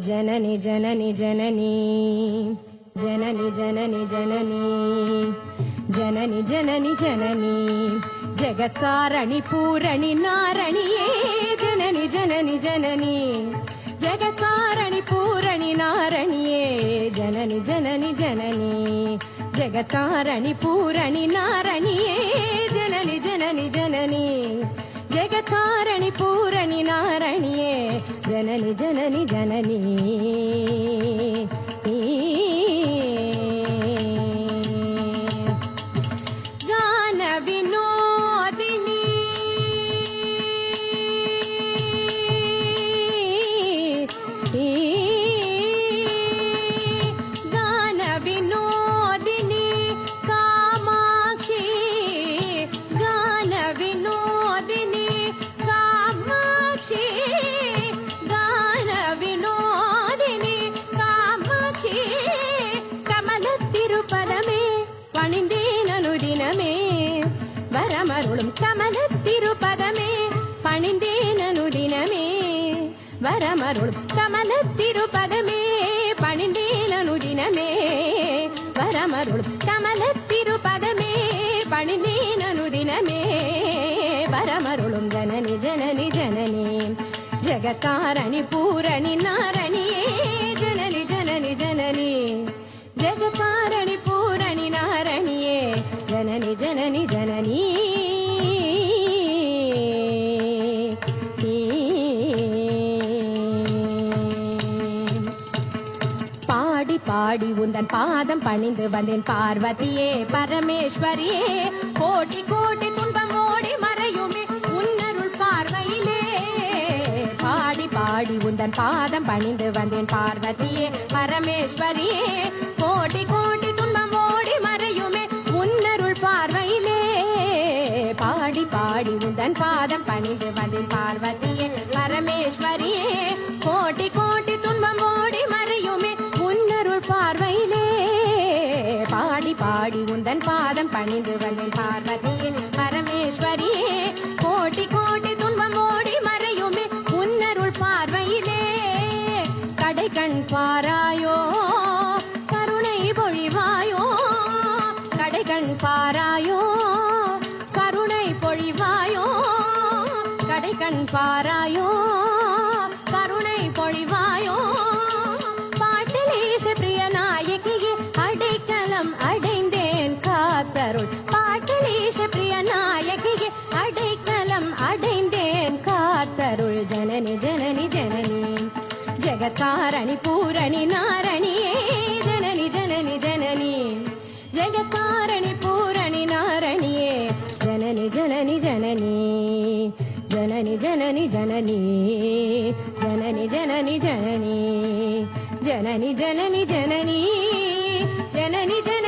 जननी जननी जननी जननी जननी जननी जननी जननी जननी जगत्कारणि पूरणि नारणिये जननी जननी जननी जगत्कारणि पूरणि नारणिये जननी जननी जननी जगत्कारणि पूरणि नारणिये जननी जननी जननी जगत्कारणि पूरणि नारणिये जननी जननी जननी गान विनोदिनी गान विनोदिनी कामाक्षी गान विनोदिनी कामाक्षी गान विनोदिनी कामाक्षी कमलत्तिरुपदमे पणिंदेननु दिनमे वरमरुळुम कमलत्तिरुपदमे पणिंदेननु दिनमे वरमरुळुम कमलत्तिरुपदमे पणिंदेननु दिनमे वरमरुळुम कमलत्तिरुपदमे पणिंदेननु दिनमे वरमरुळुम जननी जननी जननी जगत्कारणि पूरणि नारणिये जननी जननी जननी जगत्कारणि पूरणि नारणिये जननी जननी जननी பாடி பாடி உந்தன் பாதம் பணிந்து வந்தேன் பார்வதியே பரமேஸ்வரியே கோடி கோடி துன்பம் ஓடி மறையுமே உன்னருள் பார்வையிலே பாடி பாடி உந்தன் பாதம் பணிந்து வந்தேன் பார்வதியே பரமேஸ்வரியே கோடி கோடி துன்பம் ஓடி மறையுமே உன்னருள் பார்வையிலே பாடி பாடி உந்தன் பாதம் பணிந்து வந்தேன் பார்வதியே பரமேஸ்வரியே கோடி கோடி துன்பம் ஓடி மறையுமே உன்னருள் பார்வையிலே பாடி பாடி உந்தன் பாதம் பணிந்து வந்தேன் பார்வதியே பரமேஸ்வரியே கோடி கோடி துன்பம் ஓடி மறையுமே உன்னருள் பார்வையிலே கடை கண் பாராயோ கருணை பொழிவாயோ கடை கண் பாராயோ கருணை பொழிவாயோ கடை கண் பாராயோ கருணை பொழிவாயோ பாட்டிலேச பிரிய நாயகியே அடைக்கலம் அடைந்தேன் காத்தருள் பாட்டிலேச பிரிய நாயகியே அடைக்கலம் அடைந்தேன் காத்தருள் ஜனனி ஜனனி ஜனனி ஜகத்காரணி பூரணி நாரணியே ஜனனி ஜனனி ஜனனி ஜகத்காரணி பூரணி நாரணியே ஜனனி ஜனனி ஜனனி जननी जननी जननी जननी जननी जननी जननी जननी जननी जननी जननी